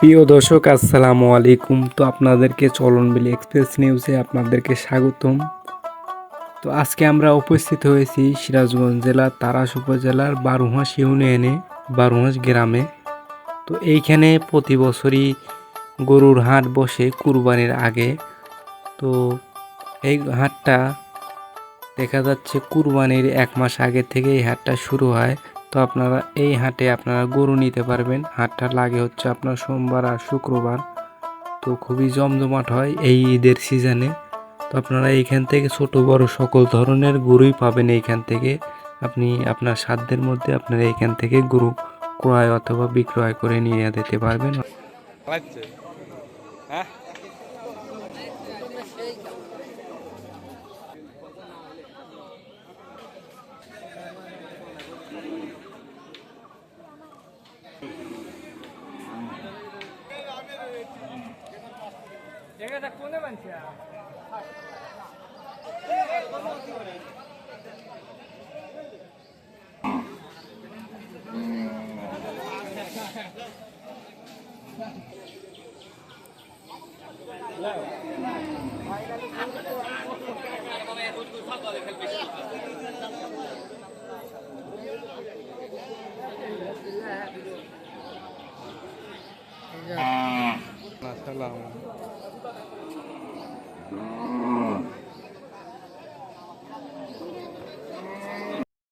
প্রিয় দর্শক আসসালামু আলাইকুম। তো আপনাদেরকে চলনবিল এক্সপ্রেস নিউজে আপনাদেরকে স্বাগতম। তো আজকে আমরা উপস্থিত হয়েছি সিরাজগঞ্জ জেলার তারাস উপজেলার বারুহাঁস ইউনিয়নে বারুহাঁস গ্রামে। তো এইখানে প্রতি বছরই গরুর হাট বসে কুরবানির আগে। তো এই হাটটা দেখা যাচ্ছে কুরবানির 1 মাস আগে থেকে এই হাটটা শুরু হয়। তো আপনারা এই হাটে আপনারা গরু নিতে পারবেন। হাটটা লাগে হচ্ছে আপনার সোমবার আর শুক্রবার। তো খুবই জমজমাট হয় এই ঈদের সিজনে। তো আপনারা এইখান থেকে ছোট বড় সকল ধরনের গরুই পাবেন এইখান থেকে। আপনি আপনার সাধ্যের মধ্যে আপনারা এইখান থেকে গরু ক্রয় অথবা বিক্রয় করে নিয়ে যেতে পারবেন। হ্যাঁ কোনে মানছে আসসালাম